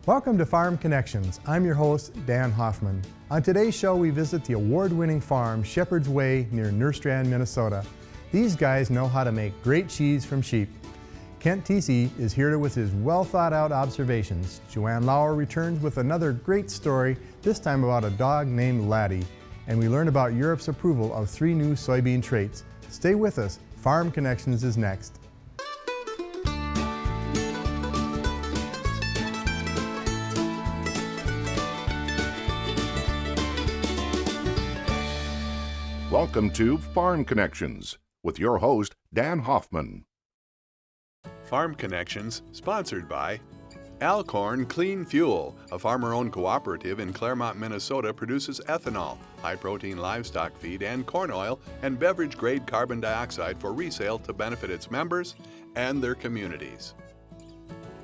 Welcome to Farm Connections. I'm your host, Dan Hoffman. On today's show, we visit the award-winning farm, Shepherd's Way, near Nerstrand, Minnesota. These guys know how to make great cheese from sheep. Kent Tesey is here with his well-thought-out observations. JoAnn Lower returns with another great story, this time about a dog named Laddie. And we learn about Europe's approval of 3 new soybean traits. Stay with us. Farm Connections is next. Welcome to Farm Connections with your host, Dan Hoffman. Farm Connections, sponsored by Alcorn Clean Fuel, a farmer-owned cooperative in Claremont, Minnesota, produces ethanol, high-protein livestock feed, and corn oil and beverage-grade carbon dioxide for resale to benefit its members and their communities.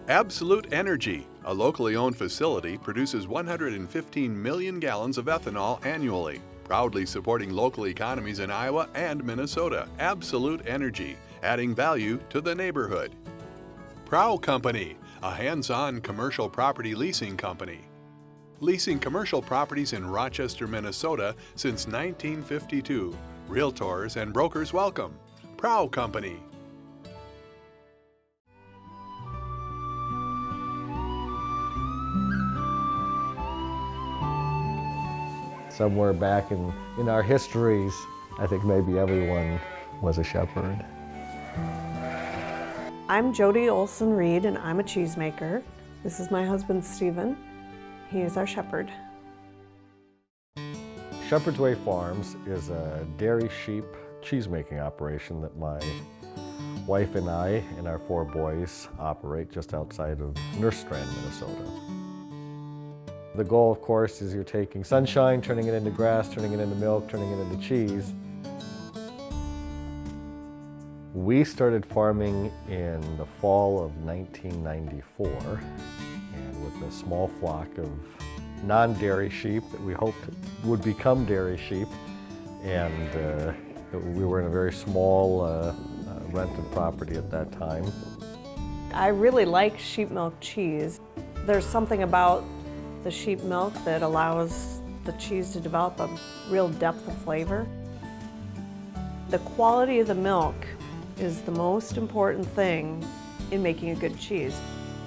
Absolute Energy, a locally owned facility, produces 115 million gallons of ethanol annually, proudly supporting local economies in Iowa and Minnesota. Absolute Energy, adding value to the neighborhood. Prow Company, a hands-on commercial property leasing company. Leasing commercial properties in Rochester, Minnesota since 1952. Realtors and brokers welcome. Prow Company. Somewhere back in our histories, I think maybe everyone was a shepherd. I'm Jody Olson-Reed and I'm a cheesemaker. This is my husband Stephen. He is our shepherd. Shepherd's Way Farms is a dairy sheep cheesemaking operation that my wife and I and our 4 boys operate just outside of Nerstrand, Minnesota. The goal, of course, is you're taking sunshine, turning it into grass, turning it into milk, turning it into cheese. We started farming in the fall of 1994, and with a small flock of non-dairy sheep that we hoped would become dairy sheep. And we were in a very small rented property at that time. I really like sheep milk cheese. There's something about the sheep milk that allows the cheese to develop a real depth of flavor. The quality of the milk is the most important thing in making a good cheese.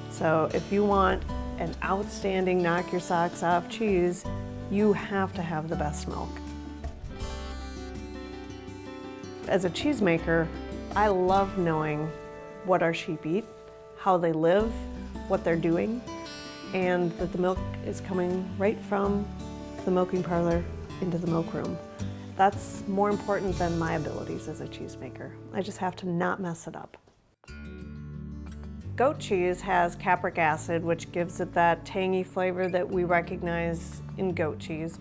So if you want an outstanding knock your socks off cheese, you have to have the best milk. As a cheesemaker, I love knowing what our sheep eat, how they live, what they're doing, and that the milk is coming right from the milking parlor into the milk room. That's more important than my abilities as a cheesemaker. I just have to not mess it up. Goat cheese has capric acid, which gives it that tangy flavor that we recognize in goat cheese.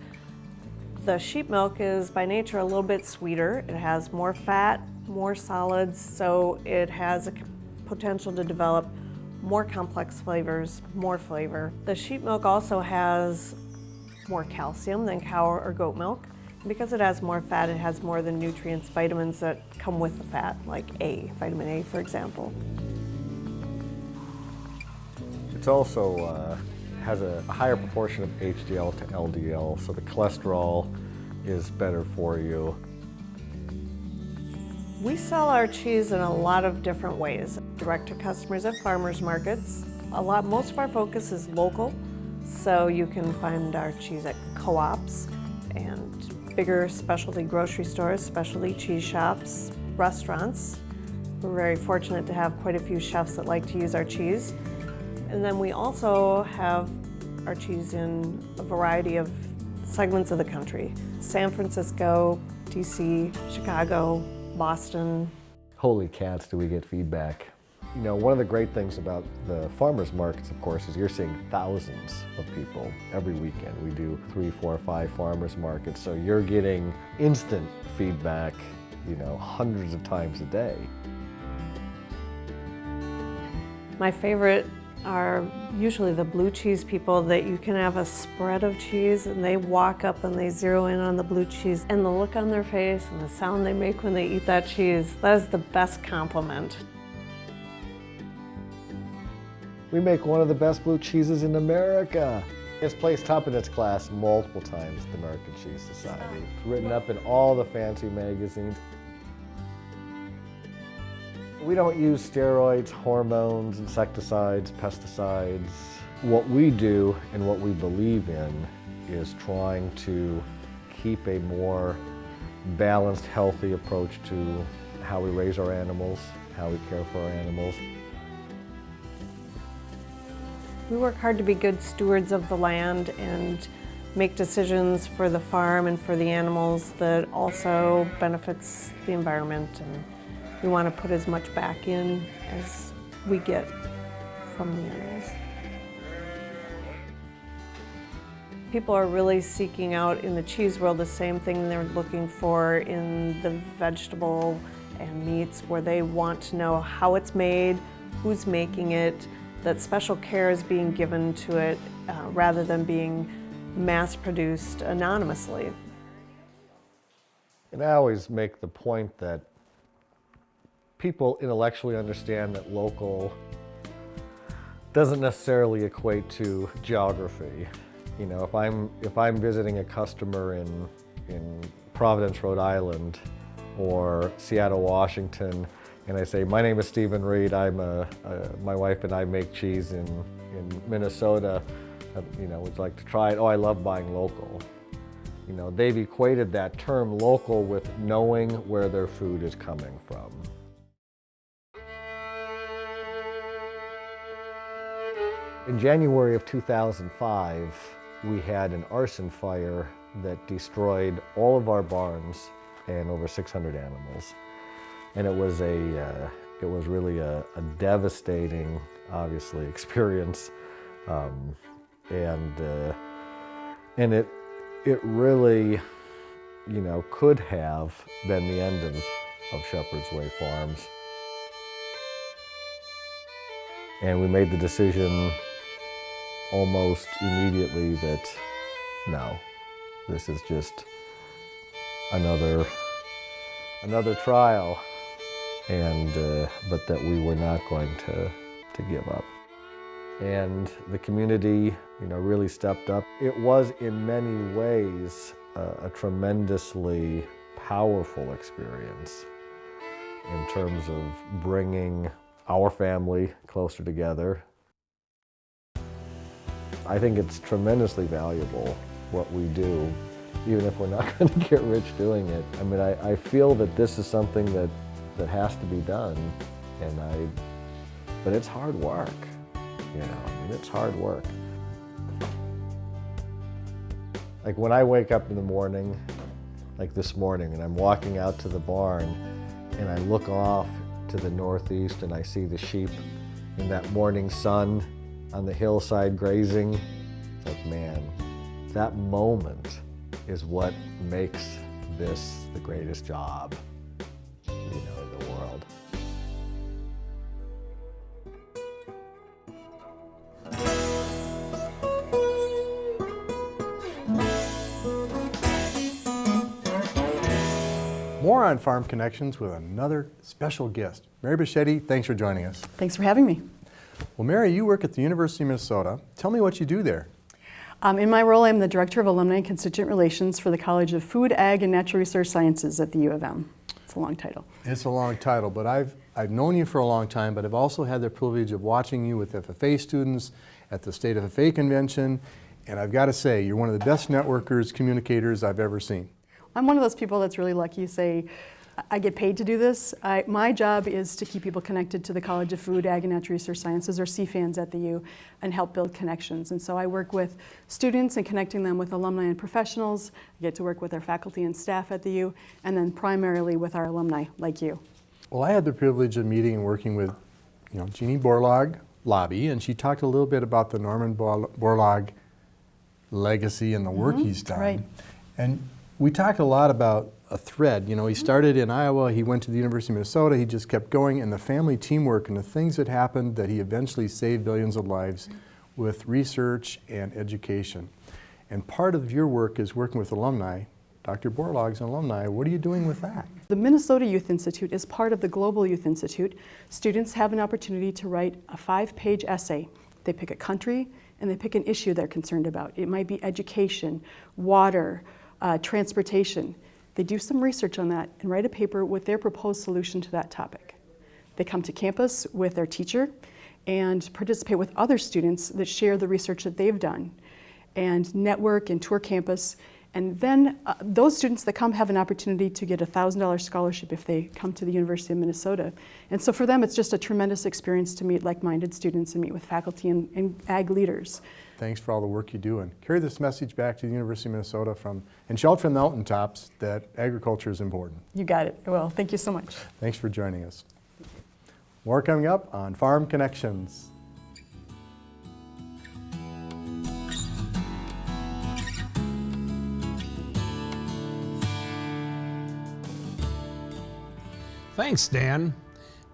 The sheep milk is by nature a little bit sweeter. It has more fat, more solids, so it has a potential to develop more complex flavors, more flavor. The sheep milk also has more calcium than cow or goat milk. Because it has more fat, it has more of the nutrients, vitamins that come with the fat, like A, vitamin A, for example. It also has a higher proportion of HDL to LDL, so the cholesterol is better for you. We sell our cheese in a lot of different ways. Direct to customers at farmers markets. Most of our focus is local, so you can find our cheese at co-ops and bigger specialty grocery stores, specialty cheese shops, restaurants. We're very fortunate to have quite a few chefs that like to use our cheese. And then we also have our cheese in a variety of segments of the country. San Francisco, DC, Chicago, Boston. Holy cats, do we get feedback. You know, one of the great things about the farmers markets, of course, is you're seeing thousands of people every weekend. We do 3, 4, 5 farmers markets, so you're getting instant feedback, you know, hundreds of times a day. My favorite are usually the blue cheese people that you can have a spread of cheese and they walk up and they zero in on the blue cheese and the look on their face and the sound they make when they eat that cheese. That is the best compliment. We make one of the best blue cheeses in America. It's placed top in its class multiple times at the American Cheese Society. It's written up in all the fancy magazines. We don't use steroids, hormones, insecticides, pesticides. What we do and what we believe in is trying to keep a more balanced, healthy approach to how we raise our animals, how we care for our animals. We work hard to be good stewards of the land and make decisions for the farm and for the animals that also benefits the environment, and we want to put as much back in as we get from the animals. People are really seeking out in the cheese world the same thing they're looking for in the vegetable and meats, where they want to know how it's made, who's making it, that special care is being given to it rather than being mass-produced anonymously. And I always make the point that people intellectually understand that local doesn't necessarily equate to geography. You know, if I'm visiting a customer in Providence, Rhode Island, or Seattle, Washington, and I say, my name is Stephen Reed, my wife and I make cheese in Minnesota, you know, would you like to try it? Oh, I love buying local. You know, they've equated that term local with knowing where their food is coming from. In January of 2005, we had an arson fire that destroyed all of our barns and over 600 animals. And it was really a devastating, obviously, experience. And it really, you know, could have been the end of Shepherd's Way Farms. And we made the decision almost immediately that, no, this is just another trial, and but that we were not going to give up. And the community, you know, really stepped up. It was in many ways a tremendously powerful experience in terms of bringing our family closer together. I think it's tremendously valuable what we do, even if we're not going to get rich doing it. I mean, I feel that this is something that has to be done, but it's hard work, you know, I mean, it's hard work. Like when I wake up in the morning, like this morning, and I'm walking out to the barn, and I look off to the northeast and I see the sheep in that morning sun on the hillside grazing. It's like, man, that moment is what makes this the greatest job, you know, in the world. More on Farm Connections with another special guest. Mary Buschette, thanks for joining us. Thanks for having me. Well, Mary, you work at the University of Minnesota. Tell me what you do there. In my role, I'm the Director of Alumni and Constituent Relations for the College of Food, Ag, and Natural Resource Sciences at the U of M. It's a long title. It's a long title, but I've known you for a long time, but I've also had the privilege of watching you with FFA students at the State FFA Convention, and I've got to say, you're one of the best networkers, communicators I've ever seen. I'm one of those people that's really lucky. Say, I get paid to do this. My job is to keep people connected to the College of Food, Ag, and Natural Resource Sciences, or CFANS at the U, and help build connections. And so I work with students and connecting them with alumni and professionals. I get to work with our faculty and staff at the U, and then primarily with our alumni, like you. Well, I had the privilege of meeting and working with, you know, Jeannie Borlaug Lobby, and she talked a little bit about the Norman Borlaug legacy and the work he's done. Right. And we talked a lot about a thread. You know, he started in Iowa, he went to the University of Minnesota, he just kept going, and the family teamwork and the things that happened that he eventually saved billions of lives with research and education. And part of your work is working with alumni. Dr. Borlaug's an alumni. What are you doing with that? The Minnesota Youth Institute is part of the Global Youth Institute. Students have an opportunity to write a 5-page essay They pick a country and they pick an issue they're concerned about. It might be education, water, transportation. They do some research on that and write a paper with their proposed solution to that topic. They come to campus with their teacher and participate with other students that share the research that they've done and network and tour campus. And then those students that come have an opportunity to get a $1,000 scholarship if they come to the University of Minnesota. And so for them, it's just a tremendous experience to meet like-minded students and meet with faculty and ag leaders. Thanks for all the work you do, and carry this message back to the University of Minnesota and shout from the mountaintops that agriculture is important. You got it. Well, thank you so much. Thanks for joining us. More coming up on Farm Connections. Thanks, Dan.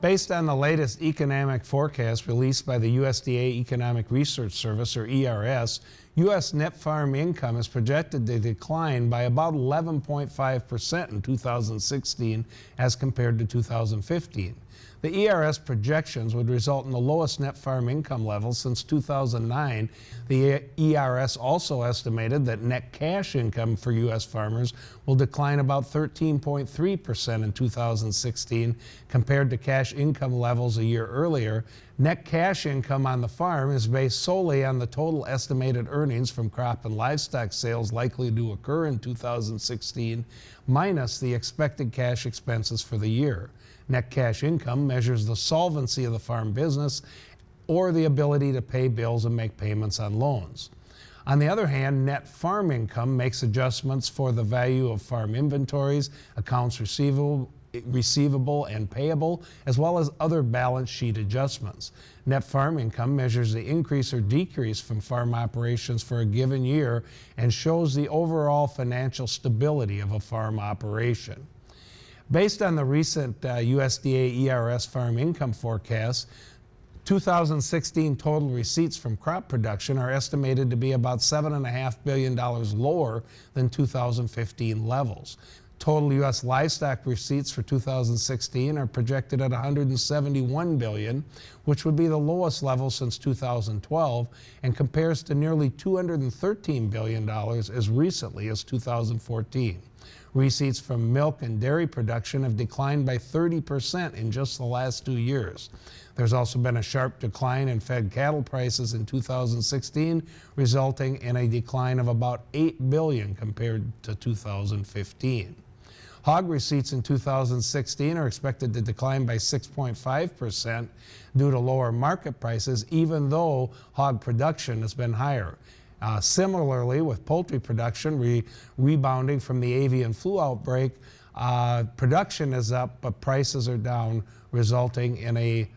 Based on the latest economic forecast released by the USDA Economic Research Service, or ERS, U.S. net farm income is projected to decline by about 11.5% in 2016 as compared to 2015. The ERS projections would result in the lowest net farm income level since 2009. The ERS also estimated that net cash income for U.S. farmers will decline about 13.3% in 2016 compared to cash income levels a year earlier. Net cash income on the farm is based solely on the total estimated earnings from crop and livestock sales likely to occur in 2016, minus the expected cash expenses for the year. Net cash income measures the solvency of the farm business or the ability to pay bills and make payments on loans. On the other hand, net farm income makes adjustments for the value of farm inventories, accounts receivable and payable, as well as other balance sheet adjustments. Net farm income measures the increase or decrease from farm operations for a given year and shows the overall financial stability of a farm operation. Based on the recent USDA ERS farm income forecast, 2016 total receipts from crop production are estimated to be about $7.5 billion lower than 2015 levels. Total U.S. livestock receipts for 2016 are projected at $171 billion, which would be the lowest level since 2012 and compares to nearly $213 billion as recently as 2014. Receipts from milk and dairy production have declined by 30% in just the last 2 years. There's also been a sharp decline in fed cattle prices in 2016, resulting in a decline of about $8 billion compared to 2015. Hog receipts in 2016 are expected to decline by 6.5% due to lower market prices, even though hog production has been higher. Similarly, with poultry production rebounding from the avian flu outbreak, production is up, but prices are down, resulting in a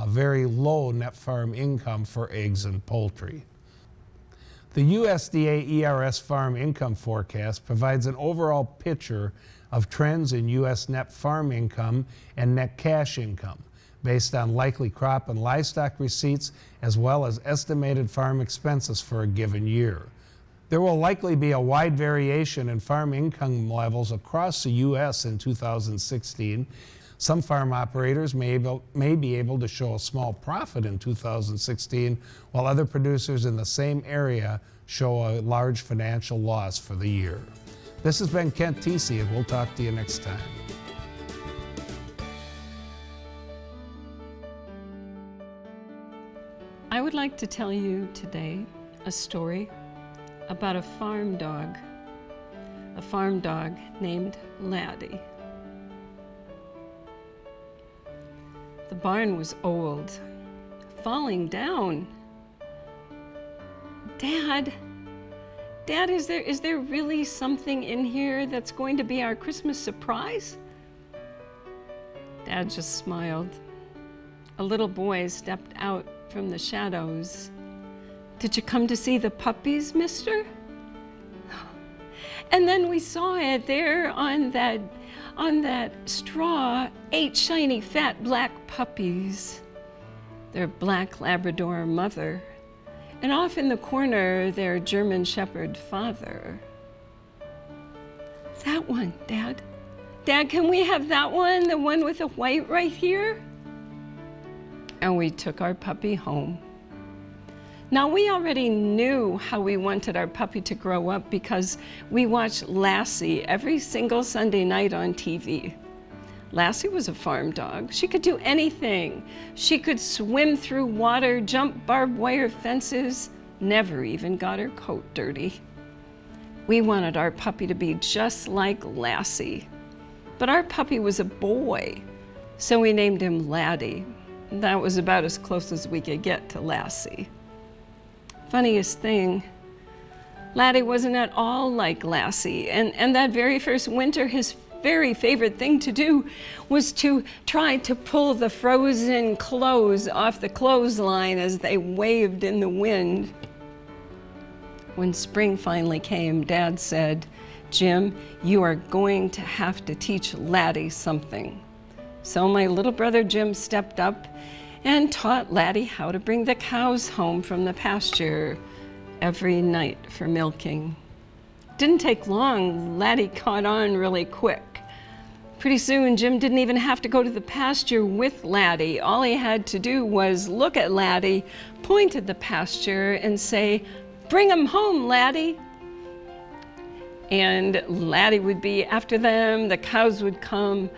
very low net farm income for eggs and poultry. The USDA ERS farm income forecast provides an overall picture of trends in U.S. net farm income and net cash income, based on likely crop and livestock receipts, as well as estimated farm expenses for a given year. There will likely be a wide variation in farm income levels across the U.S. in 2016. Some farm operators may be able to show a small profit in 2016, while other producers in the same area show a large financial loss for the year. This has been Kent Tesey, and we'll talk to you next time. I would like to tell you today a story about a farm dog named Laddie. The barn was old, falling down. Dad, is there really something in here that's going to be our Christmas surprise? Dad just smiled. A little boy stepped out from the shadows. Did you come to see the puppies, mister? And then we saw it there on that straw, 8 shiny, fat, black puppies. Their black Labrador mother, and off in the corner, their German Shepherd father. That one, Dad. Dad, can we have that one, the one with the white right here? And we took our puppy home. Now, we already knew how we wanted our puppy to grow up because we watched Lassie every single Sunday night on TV. Lassie was a farm dog. She could do anything. She could swim through water, jump barbed wire fences, never even got her coat dirty. We wanted our puppy to be just like Lassie. But our puppy was a boy, so we named him Laddie. That was about as close as we could get to Lassie. Funniest thing, Laddie wasn't at all like Lassie, and that very first winter, his very favorite thing to do was to try to pull the frozen clothes off the clothesline as they waved in the wind. When spring finally came, Dad said, "Jim, you are going to have to teach Laddie something." So my little brother Jim stepped up and taught Laddie how to bring the cows home from the pasture every night for milking. Didn't take long, Laddie caught on really quick. Pretty soon, Jim didn't even have to go to the pasture with Laddie. All he had to do was look at Laddie, point at the pasture, and say, "Bring him home, Laddie." And Laddie would be after them, the cows would come.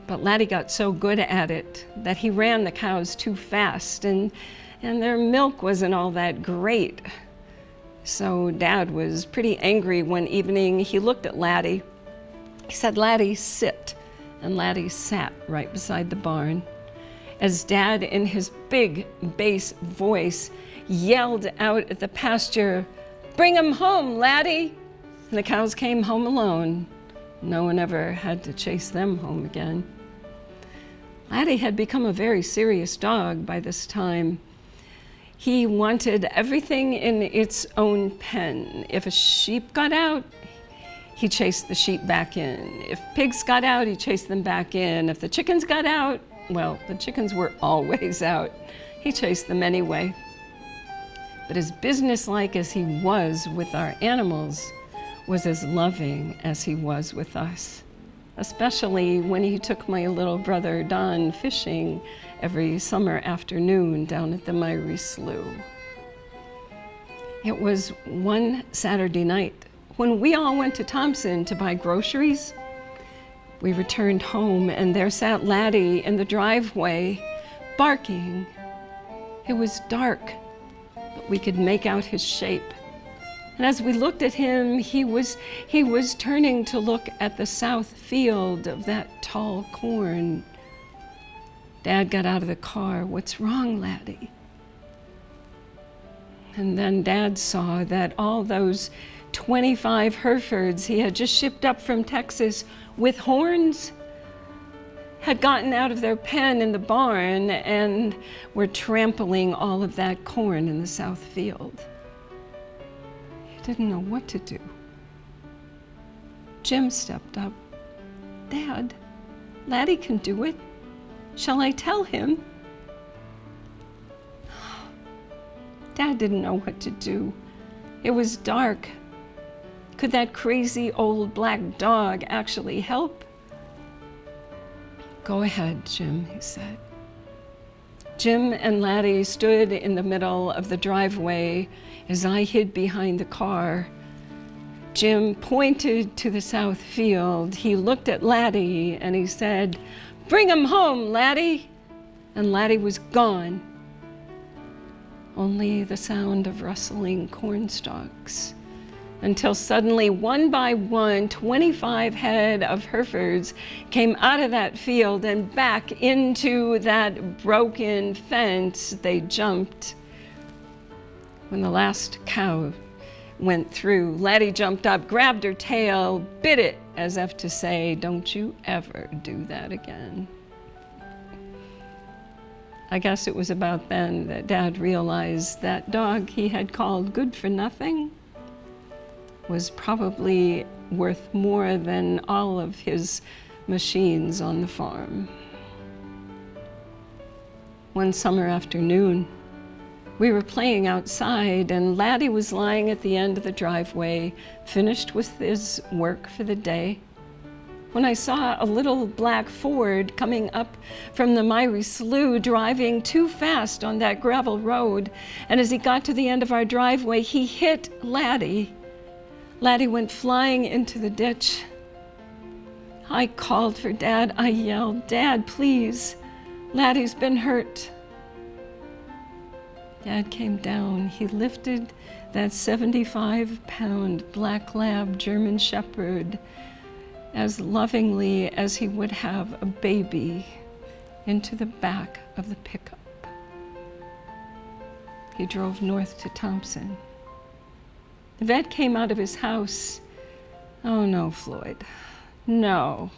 But Laddie got so good at it that he ran the cows too fast, and their milk wasn't all that great. So Dad was pretty angry one evening. He looked at Laddie. He said, "Laddie, sit." And Laddie sat right beside the barn. As Dad, in his big bass voice, yelled out at the pasture, "Bring him home, Laddie." And the cows came home alone. No one ever had to chase them home again. Laddie had become a very serious dog by this time. He wanted everything in its own pen. If a sheep got out, he chased the sheep back in. If pigs got out, he chased them back in. If the chickens got out, well, the chickens were always out. He chased them anyway. But as businesslike as he was with our animals, was as loving as he was with us, especially when he took my little brother Don fishing every summer afternoon down at the Myrie Slough. It was one Saturday night when we all went to Thompson to buy groceries. We returned home and there sat Laddie in the driveway, barking. It was dark, but we could make out his shape. And as we looked at him, he was turning to look at the south field of that tall corn. Dad got out of the car. "What's wrong, Laddie?" And then Dad saw that all those 25 Herefords he had just shipped up from Texas with horns had gotten out of their pen in the barn and were trampling all of that corn in the south field. Didn't know what to do. Jim stepped up. "Dad, Laddie can do it. Shall I tell him?" Dad didn't know what to do. It was dark. Could that crazy old black dog actually help? "Go ahead, Jim," he said. Jim and Laddie stood in the middle of the driveway as I hid behind the car. Jim pointed to the south field. He looked at Laddie and he said, "Bring him home, Laddie." And Laddie was gone. Only the sound of rustling corn stalks. Until suddenly, one by one, 25 head of Herefords came out of that field and back into that broken fence they jumped. When the last cow went through, Laddie jumped up, grabbed her tail, bit it as if to say, "Don't you ever do that again." I guess it was about then that Dad realized that dog he had called good for nothing was probably worth more than all of his machines on the farm. One summer afternoon, we were playing outside and Laddie was lying at the end of the driveway, finished with his work for the day. when I saw a little black Ford coming up from the miry slough, driving too fast on that gravel road. And as he got to the end of our driveway, he hit Laddie. Laddie went flying into the ditch. I called for Dad. I yelled, "Dad, please, Laddie's been hurt." Dad came down. He lifted that 75-pound black lab German Shepherd as lovingly as he would have a baby into the back of the pickup. He drove north to Thompson. The vet came out of his house. "Oh no, Floyd, no.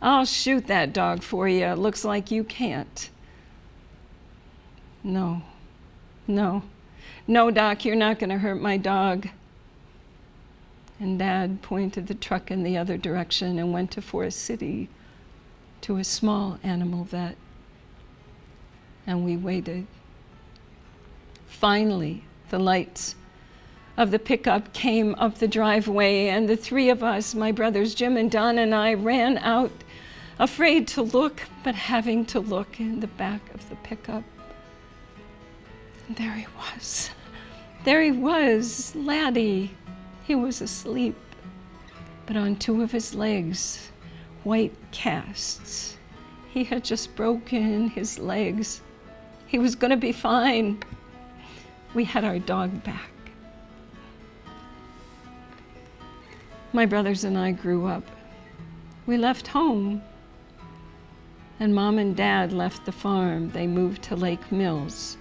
I'll shoot that dog for you. It looks like you can't." "No, no, Doc, you're not gonna hurt my dog." And Dad pointed the truck in the other direction and went to Forest City to a small animal vet. And we waited. Finally, the lights of the pickup came up the driveway, and the three of us, my brothers Jim and Don and I, ran out, afraid to look, but having to look in the back of the pickup. And there he was. There he was, Laddie. He was asleep, but on two of his legs, white casts. He had just broken his legs. He was gonna be fine. We had our dog back. My brothers and I grew up. We left home, and Mom and Dad left the farm. They moved to Lake Mills.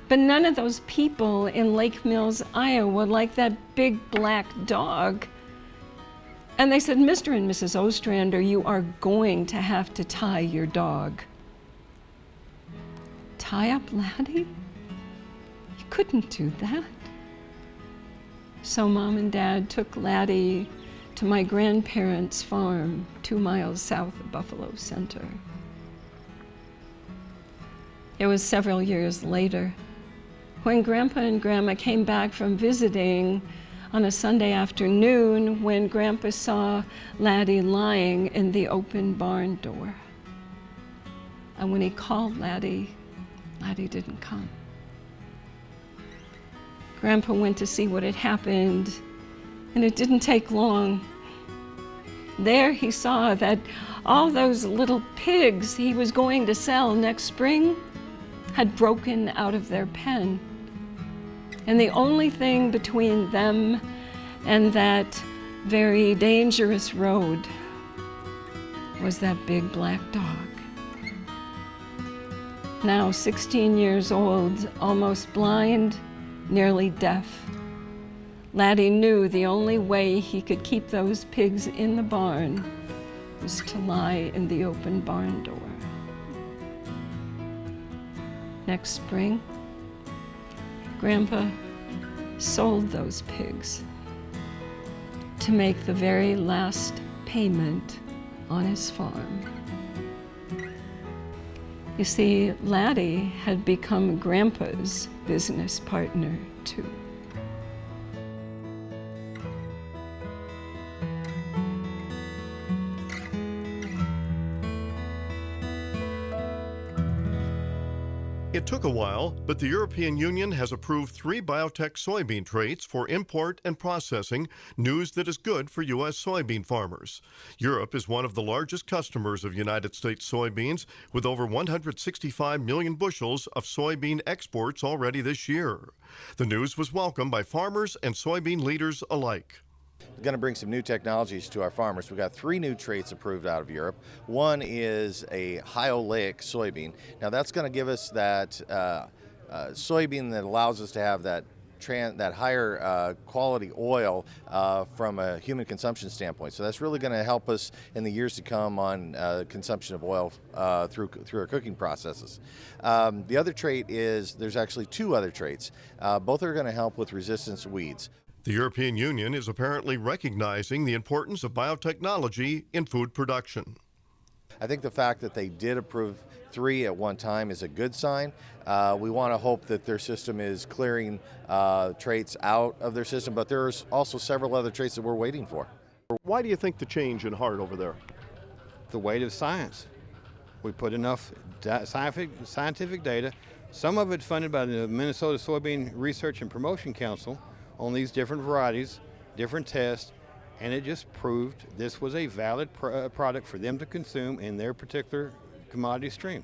But none of those people in Lake Mills, Iowa, liked that big black dog. And they said, "Mr. and Mrs. Ostrander, you are going to have to tie your dog." Tie up Laddie? You couldn't do that. So Mom and Dad took Laddie to my grandparents' farm, 2 miles south of Buffalo Center. It was several years later, when Grandpa and Grandma came back from visiting on a Sunday afternoon, when Grandpa saw Laddie lying in the open barn door. And when he called Laddie, Laddie didn't come. Grandpa went to see what had happened, and it didn't take long. There he saw that all those little pigs he was going to sell next spring had broken out of their pen. And the only thing between them and that very dangerous road was that big black dog. Now 16 years old, almost blind, nearly deaf, Laddie knew the only way he could keep those pigs in the barn was to lie in the open barn door. Next spring, Grandpa sold those pigs to make the very last payment on his farm. You see, Laddie had become Grandpa's business partner, too. It took a while, but the European Union has approved 3 biotech soybean traits for import and processing, news that is good for U.S. soybean farmers. Europe is one of the largest customers of United States soybeans, with over 165 million bushels of soybean exports already this year. The news was welcomed by farmers and soybean leaders alike. We're going to bring some new technologies to our farmers. We've got 3 new traits approved out of Europe. One is a high oleic soybean. Now that's going to give us that soybean that allows us to have that higher quality oil from a human consumption standpoint. So that's really going to help us in the years to come on consumption of oil through our cooking processes. The other trait is, there's actually 2 other traits. Both are going to help with resistance to weeds. The European Union is apparently recognizing the importance of biotechnology in food production. I think the fact that they did approve 3 at one time is a good sign. We want to hope that their system is clearing traits out of their system, but there's also several other traits that we're waiting for. Why do you think the change in heart over there? The weight of science. We put enough scientific data. Some of it's funded by the Minnesota Soybean Research and Promotion Council on these different varieties, different tests, and it just proved this was a valid product for them to consume in their particular commodity stream.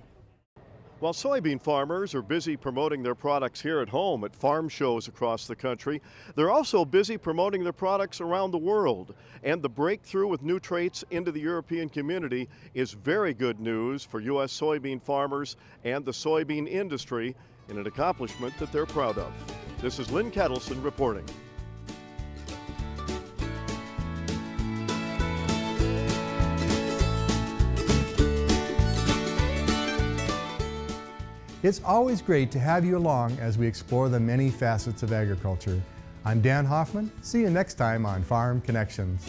While soybean farmers are busy promoting their products here at home at farm shows across the country, they're also busy promoting their products around the world. And the breakthrough with new traits into the European community is very good news for U.S. soybean farmers and the soybean industry, in an accomplishment that they're proud of. This is Lynn Kettleson reporting. It's always great to have you along as we explore the many facets of agriculture. I'm Dan Hoffman. See you next time on Farm Connections.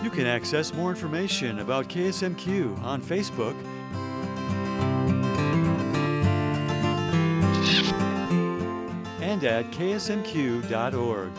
You can access more information about KSMQ on Facebook and at ksmq.org.